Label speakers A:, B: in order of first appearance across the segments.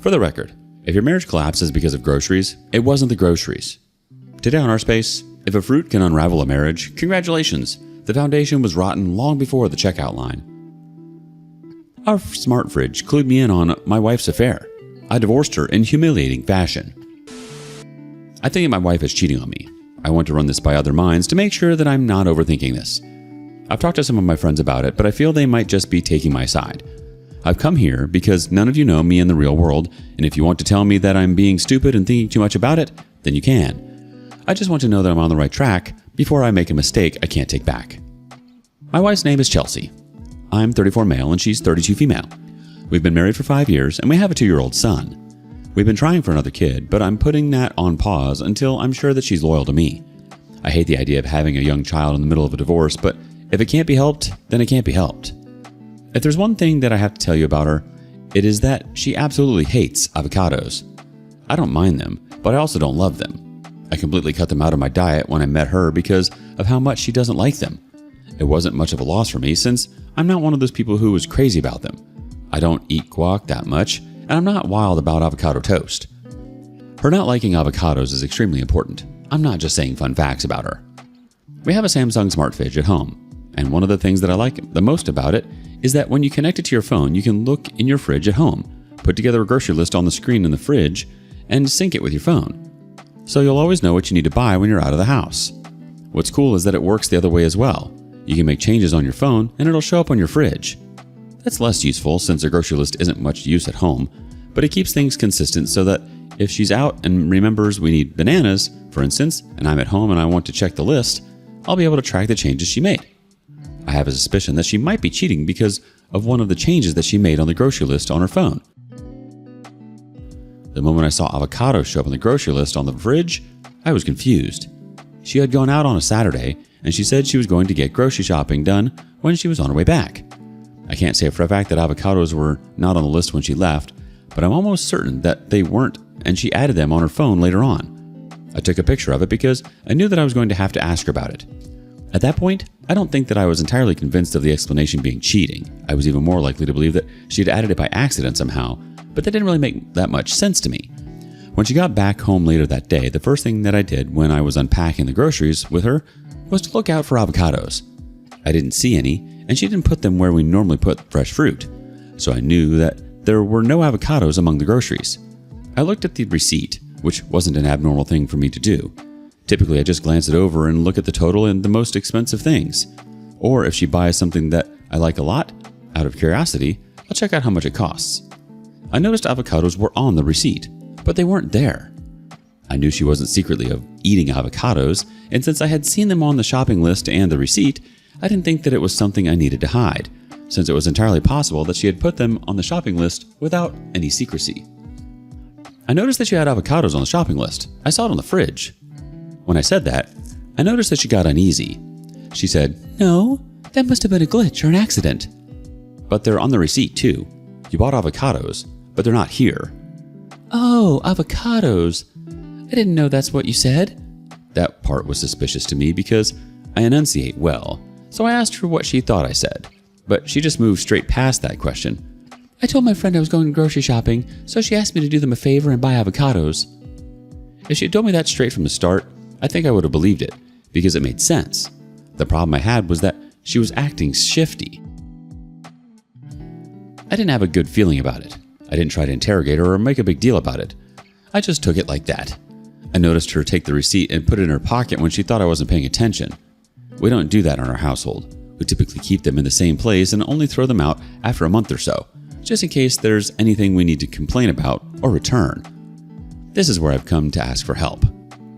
A: For the record, if your marriage collapses because of groceries, it wasn't the groceries. Today on Our Space, if a fruit can unravel a marriage, congratulations, the foundation was rotten long before the checkout line. Our smart fridge clued me in on my wife's affair. I divorced her in humiliating fashion. I think my wife is cheating on me. I want to run this by other minds to make sure that I'm not overthinking this. I've talked to some of my friends about it, but I feel they might just be taking my side. I've come here because none of you know me in the real world, and if you want to tell me that I'm being stupid and thinking too much about it, then you can. I just want to know that I'm on the right track before I make a mistake I can't take back. My wife's name is Chelsea. I'm 34 male and she's 32 female. We've been married for 5 years and we have a 2-year-old son. We've been trying for another kid, but I'm putting that on pause until I'm sure that she's loyal to me. I hate the idea of having a young child in the middle of a divorce, but if it can't be helped, then it can't be helped. If there's one thing that I have to tell you about her, it is that she absolutely hates avocados. I don't mind them, but I also don't love them. I completely cut them out of my diet when I met her because of how much she doesn't like them. It wasn't much of a loss for me since I'm not one of those people who was crazy about them. I don't eat guac that much, and I'm not wild about avocado toast. Her not liking avocados is extremely important. I'm not just saying fun facts about her. We have a Samsung Smart Fridge at home, and one of the things that I like the most about it is that when you connect it to your phone, you can look in your fridge at home, put together a grocery list on the screen in the fridge, and sync it with your phone. So you'll always know what you need to buy when you're out of the house. What's cool is that it works the other way as well. You can make changes on your phone, and it'll show up on your fridge. That's less useful since a grocery list isn't much use at home, but it keeps things consistent so that if she's out and remembers we need bananas, for instance, and I'm at home and I want to check the list, I'll be able to track the changes she made. I have a suspicion that she might be cheating because of one of the changes that she made on the grocery list on her phone. The moment I saw avocado show up on the grocery list on the fridge, I was confused. She had gone out on a Saturday, and she said she was going to get grocery shopping done when she was on her way back. I can't say for a fact that avocados were not on the list when she left, but I'm almost certain that they weren't, and she added them on her phone later on. I took a picture of it because I knew that I was going to have to ask her about it. At that point, I don't think that I was entirely convinced of the explanation being cheating. I was even more likely to believe that she had added it by accident somehow, but that didn't really make that much sense to me. When she got back home later that day, the first thing that I did when I was unpacking the groceries with her was to look out for avocados. I didn't see any, and she didn't put them where we normally put fresh fruit, so I knew that there were no avocados among the groceries. I looked at the receipt, which wasn't an abnormal thing for me to do. Typically, I just glance it over and look at the total and the most expensive things. Or if she buys something that I like a lot, out of curiosity, I'll check out how much it costs. I noticed avocados were on the receipt, but they weren't there. I knew she wasn't secretly eating avocados, and since I had seen them on the shopping list and the receipt, I didn't think that it was something I needed to hide, since it was entirely possible that she had put them on the shopping list without any secrecy. I noticed that she had avocados on the shopping list. I saw it on the fridge. When I said that, I noticed that she got uneasy. She said, "No, that must have been a glitch or an accident." "But they're on the receipt too. You bought avocados, but they're not here." "Oh, avocados. I didn't know that's what you said." That part was suspicious to me because I enunciate well, so I asked her what she thought I said, but she just moved straight past that question. "I told my friend I was going grocery shopping, so she asked me to do them a favor and buy avocados." If she had told me that straight from the start, I think I would have believed it, because it made sense. The problem I had was that she was acting shifty. I didn't have a good feeling about it. I didn't try to interrogate her or make a big deal about it. I just took it like that. I noticed her take the receipt and put it in her pocket when she thought I wasn't paying attention. We don't do that in our household. We typically keep them in the same place and only throw them out after a month or so, just in case there's anything we need to complain about or return. This is where I've come to ask for help.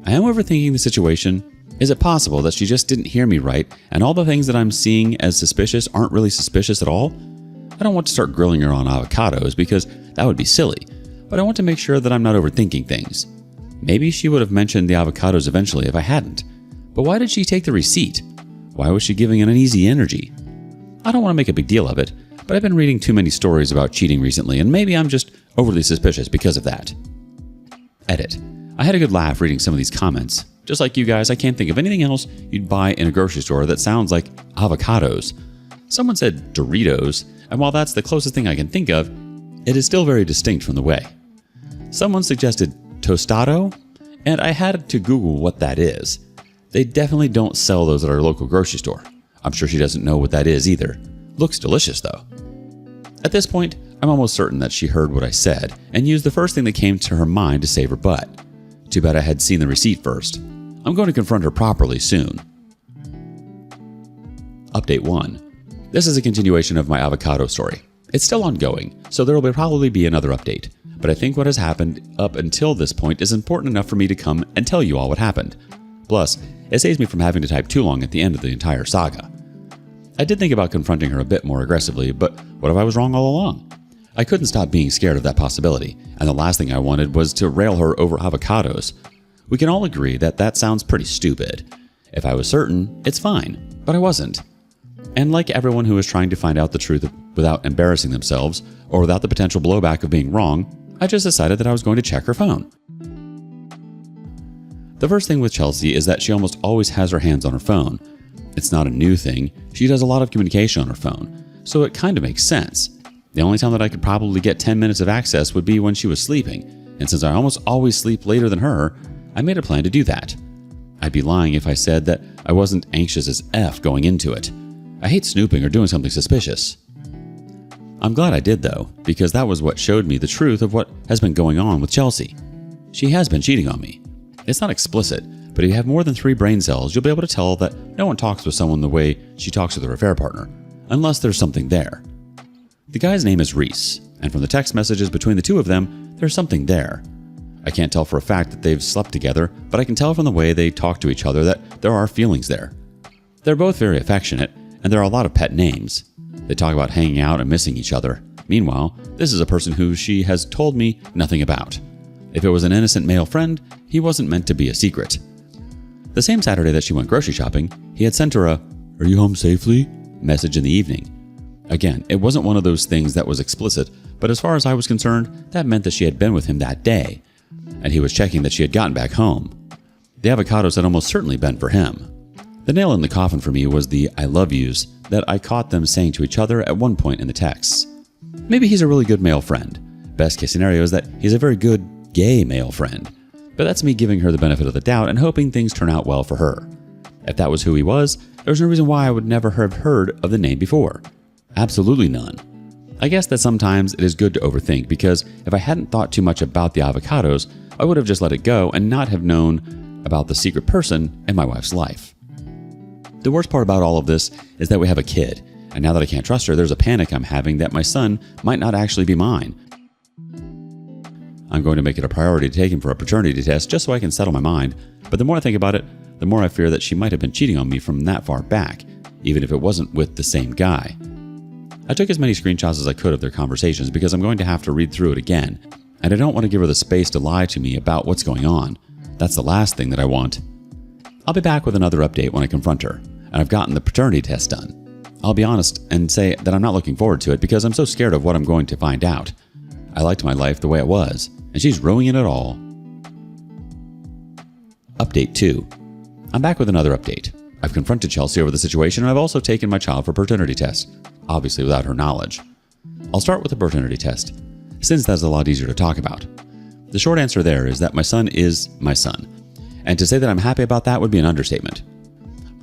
A: I am overthinking the situation. Is it possible that she just didn't hear me right and all the things that I'm seeing as suspicious aren't really suspicious at all? I don't want to start grilling her on avocados because that would be silly, but I want to make sure that I'm not overthinking things. Maybe she would have mentioned the avocados eventually if I hadn't. But why did she take the receipt? Why was she giving an uneasy energy? I don't want to make a big deal of it, but I've been reading too many stories about cheating recently, and maybe I'm just overly suspicious because of that. Edit. I had a good laugh reading some of these comments. Just like you guys, I can't think of anything else you'd buy in a grocery store that sounds like avocados. Someone said Doritos, and while that's the closest thing I can think of, it is still very distinct from the way. Someone suggested tostado, and I had to Google what that is. They definitely don't sell those at our local grocery store. I'm sure she doesn't know what that is either. Looks delicious though. At this point, I'm almost certain that she heard what I said and used the first thing that came to her mind to save her butt. Too bad I had seen the receipt first. I'm going to confront her properly soon. Update 1. This is a continuation of my avocado story. It's still ongoing, so there will probably be another update. But I think what has happened up until this point is important enough for me to come and tell you all what happened. Plus, it saves me from having to type too long at the end of the entire saga. I did think about confronting her a bit more aggressively, but what if I was wrong all along? I couldn't stop being scared of that possibility, and the last thing I wanted was to rail her over avocados. We can all agree that that sounds pretty stupid. If I was certain, it's fine, but I wasn't. And like everyone who is trying to find out the truth without embarrassing themselves, or without the potential blowback of being wrong, I just decided that I was going to check her phone. The first thing with Chelsea is that she almost always has her hands on her phone. It's not a new thing, she does a lot of communication on her phone, so it kind of makes sense. The only time that I could probably get 10 minutes of access would be when she was sleeping, and since I almost always sleep later than her, I made a plan to do that. I'd be lying if I said that I wasn't anxious as F going into it. I hate snooping or doing something suspicious. I'm glad I did though, because that was what showed me the truth of what has been going on with Chelsea. She has been cheating on me. It's not explicit, but if you have more than 3 brain cells, you'll be able to tell that no one talks with someone the way she talks with her affair partner, unless there's something there. The guy's name is Reese, and from the text messages between the two of them, there's something there. I can't tell for a fact that they've slept together, but I can tell from the way they talk to each other that there are feelings there. They're both very affectionate, and there are a lot of pet names. They talk about hanging out and missing each other. Meanwhile, this is a person who she has told me nothing about. If it was an innocent male friend, he wasn't meant to be a secret. The same Saturday that she went grocery shopping, he had sent her a "Are you home safely?" message in the evening. Again, it wasn't one of those things that was explicit, but as far as I was concerned, that meant that she had been with him that day, and he was checking that she had gotten back home. The avocados had almost certainly been for him. The nail in the coffin for me was the "I love yous" that I caught them saying to each other at one point in the texts. Maybe he's a really good male friend. Best case scenario is that he's a very good gay male friend. But that's me giving her the benefit of the doubt and hoping things turn out well for her. If that was who he was, there's no reason why I would never have heard of the name before. Absolutely none. I guess that sometimes it is good to overthink, because if I hadn't thought too much about the avocados, I would have just let it go and not have known about the secret person in my wife's life. The worst part about all of this is that we have a kid, and now that I can't trust her, there's a panic I'm having that my son might not actually be mine. I'm going to make it a priority to take him for a paternity test just so I can settle my mind, but the more I think about it, the more I fear that she might have been cheating on me from that far back, even if it wasn't with the same guy. I took as many screenshots as I could of their conversations because I'm going to have to read through it again, and I don't want to give her the space to lie to me about what's going on. That's the last thing that I want. I'll be back with another update when I confront her, and I've gotten the paternity test done. I'll be honest and say that I'm not looking forward to it because I'm so scared of what I'm going to find out. I liked my life the way it was, and she's ruining it all. Update 2. I'm back with another update. I've confronted Chelsea over the situation, and I've also taken my child for paternity test, obviously without her knowledge. I'll start with the paternity test, since that's a lot easier to talk about. The short answer there is that my son is my son, and to say that I'm happy about that would be an understatement.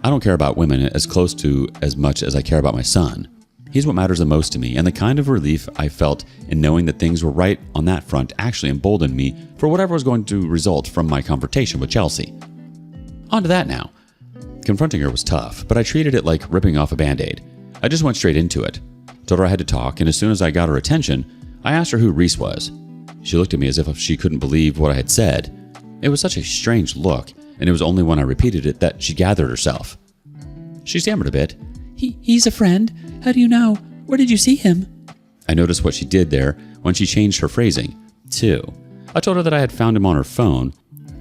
A: I don't care about women as close to as much as I care about my son. He's what matters the most to me, and the kind of relief I felt in knowing that things were right on that front actually emboldened me for whatever was going to result from my confrontation with Chelsea. On to that now. Confronting her was tough, but I treated it like ripping off a band-aid. I just went straight into it. Told her I had to talk, and as soon as I got her attention, I asked her who Reese was. She looked at me as if she couldn't believe what I had said. It was such a strange look, and it was only when I repeated it that she gathered herself. She stammered a bit. He's a friend. How do you know? Where did you see him? I noticed what she did there when she changed her phrasing, too. I told her that I had found him on her phone,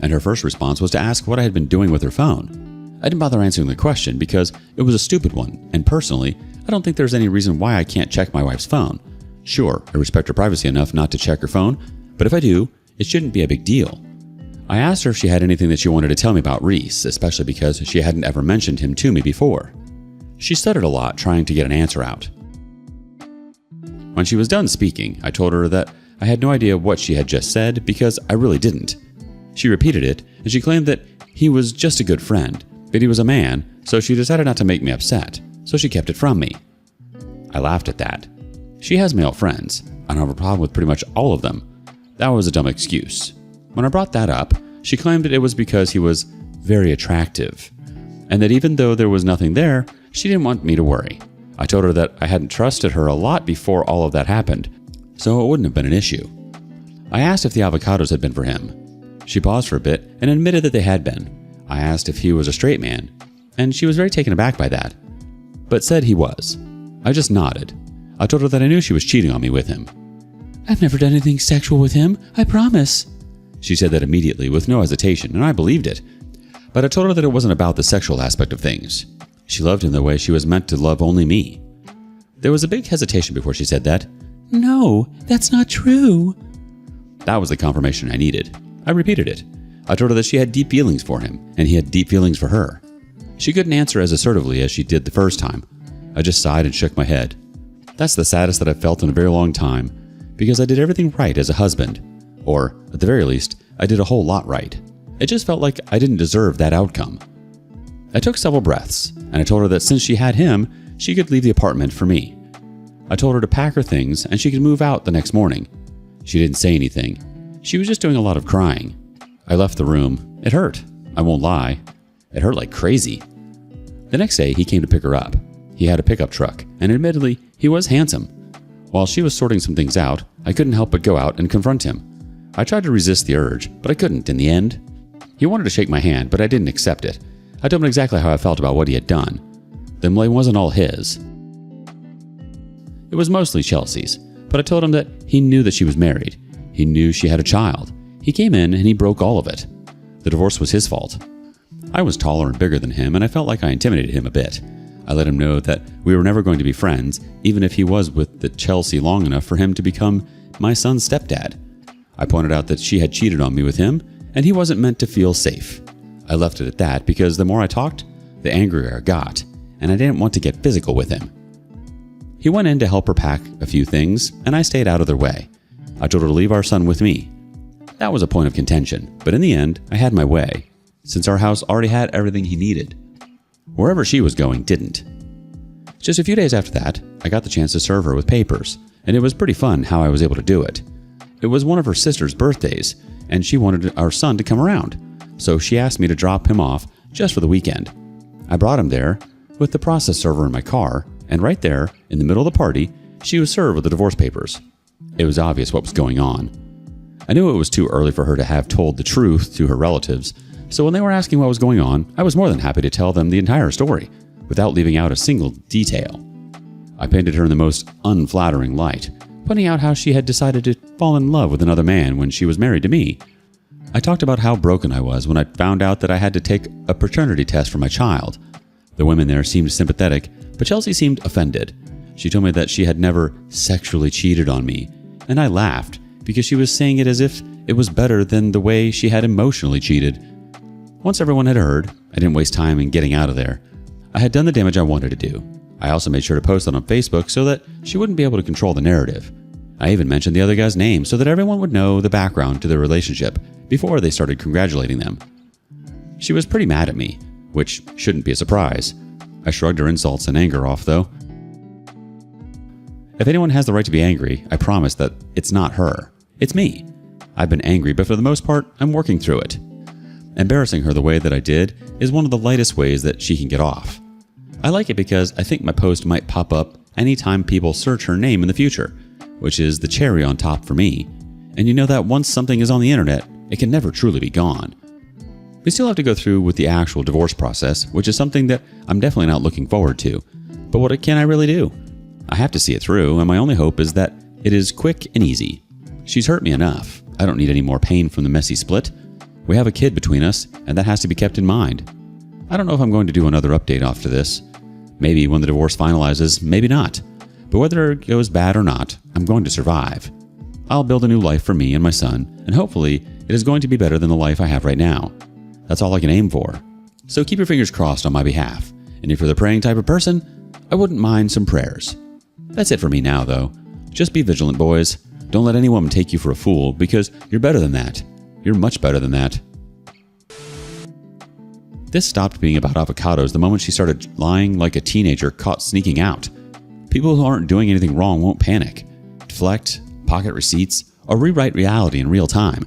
A: and her first response was to ask what I had been doing with her phone. I didn't bother answering the question because it was a stupid one, and personally, I don't think there's any reason why I can't check my wife's phone. Sure, I respect her privacy enough not to check her phone, but if I do, it shouldn't be a big deal. I asked her if she had anything that she wanted to tell me about Reese, especially because she hadn't ever mentioned him to me before. She stuttered a lot, trying to get an answer out. When she was done speaking, I told her that I had no idea what she had just said because I really didn't. She repeated it, and she claimed that he was just a good friend, but he was a man, so she decided not to make me upset, so she kept it from me. I laughed at that. She has male friends. I don't have a problem with pretty much all of them. That was a dumb excuse. When I brought that up, she claimed that it was because he was very attractive, and that even though there was nothing there, she didn't want me to worry. I told her that I hadn't trusted her a lot before all of that happened, so it wouldn't have been an issue. I asked if the avocados had been for him. She paused for a bit and admitted that they had been. I asked if he was a straight man, and she was very taken aback by that, but said he was. I just nodded. I told her that I knew she was cheating on me with him. "I've never done anything sexual with him, I promise." She said that immediately with no hesitation, and I believed it. But I told her that it wasn't about the sexual aspect of things. She loved him the way she was meant to love only me. There was a big hesitation before she said that. "No, that's not true." That was the confirmation I needed. I repeated it. I told her that she had deep feelings for him, and he had deep feelings for her. She couldn't answer as assertively as she did the first time. I just sighed and shook my head. That's the saddest that I've felt in a very long time, because I did everything right as a husband. Or, at the very least, I did a whole lot right. It just felt like I didn't deserve that outcome. I took several breaths, and I told her that since she had him, she could leave the apartment for me. I told her to pack her things and she could move out the next morning. She didn't say anything. She was just doing a lot of crying. I left the room. It hurt. I won't lie. It hurt like crazy. The next day, he came to pick her up. He had a pickup truck, and admittedly, he was handsome. While she was sorting some things out, I couldn't help but go out and confront him. I tried to resist the urge, but I couldn't in the end. He wanted to shake my hand, but I didn't accept it. I told him exactly how I felt about what he had done. The blame wasn't all his. It was mostly Chelsea's, but I told him that he knew that she was married. He knew she had a child. He came in and he broke all of it. The divorce was his fault. I was taller and bigger than him, and I felt like I intimidated him a bit. I let him know that we were never going to be friends, even if he was with the Chelsea long enough for him to become my son's stepdad. I pointed out that she had cheated on me with him, and he wasn't meant to feel safe. I left it at that because the more I talked, the angrier I got, and I didn't want to get physical with him. He went in to help her pack a few things, and I stayed out of their way. I told her to leave our son with me. That was a point of contention, but in the end, I had my way, since our house already had everything he needed. Wherever she was going didn't. Just a few days after that, I got the chance to serve her with papers, and it was pretty fun how I was able to do it. It was one of her sister's birthdays, and she wanted our son to come around, so she asked me to drop him off just for the weekend. I brought him there with the process server in my car, and right there, in the middle of the party, she was served with the divorce papers. It was obvious what was going on. I knew it was too early for her to have told the truth to her relatives, so when they were asking what was going on, I was more than happy to tell them the entire story, without leaving out a single detail. I painted her in the most unflattering light, pointing out how she had decided to fall in love with another man when she was married to me. I talked about how broken I was when I found out that I had to take a paternity test for my child. The women there seemed sympathetic, but Chelsea seemed offended. She told me that she had never sexually cheated on me, and I laughed because she was saying it as if it was better than the way she had emotionally cheated. Once everyone had heard, I didn't waste time in getting out of there. I had done the damage I wanted to do. I also made sure to post it on Facebook so that she wouldn't be able to control the narrative. I even mentioned the other guy's name so that everyone would know the background to their relationship before they started congratulating them. She was pretty mad at me, which shouldn't be a surprise. I shrugged her insults and anger off, though. If anyone has the right to be angry, I promise that it's not her. It's me. I've been angry, but for the most part, I'm working through it. Embarrassing her the way that I did is one of the lightest ways that she can get off. I like it because I think my post might pop up anytime people search her name in the future, which is the cherry on top for me. And you know that once something is on the internet, it can never truly be gone. We still have to go through with the actual divorce process, which is something that I'm definitely not looking forward to. But what can I really do? I have to see it through, and my only hope is that it is quick and easy. She's hurt me enough. I don't need any more pain from the messy split. We have a kid between us, and that has to be kept in mind. I don't know if I'm going to do another update after this. Maybe when the divorce finalizes, maybe not. But whether it goes bad or not, I'm going to survive. I'll build a new life for me and my son, and hopefully it is going to be better than the life I have right now. That's all I can aim for. So keep your fingers crossed on my behalf, and if you're the praying type of person, I wouldn't mind some prayers. That's it for me now, though. Just be vigilant, boys. Don't let any woman take you for a fool because you're better than that. You're much better than that. This stopped being about avocados the moment she started lying like a teenager caught sneaking out. People who aren't doing anything wrong won't panic, deflect, pocket receipts, or rewrite reality in real time.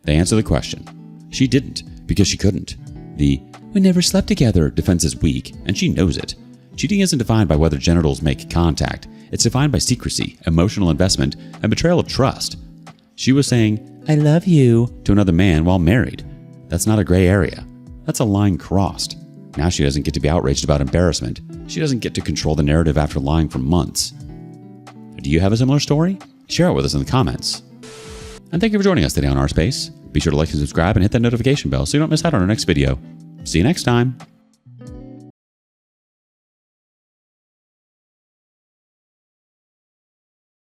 A: They answer the question. She didn't because she couldn't. The "we never slept together" defense is weak, and she knows it. Cheating isn't defined by whether genitals make contact. It's defined by secrecy, emotional investment, and betrayal of trust. She was saying, "I love you," to another man while married. That's not a gray area. That's a line crossed. Now she doesn't get to be outraged about embarrassment. She doesn't get to control the narrative after lying for months. Do you have a similar story? Share it with us in the comments. And thank you for joining us today on Our Space. Be sure to like and subscribe and hit that notification bell so you don't miss out on our next video. See you next time.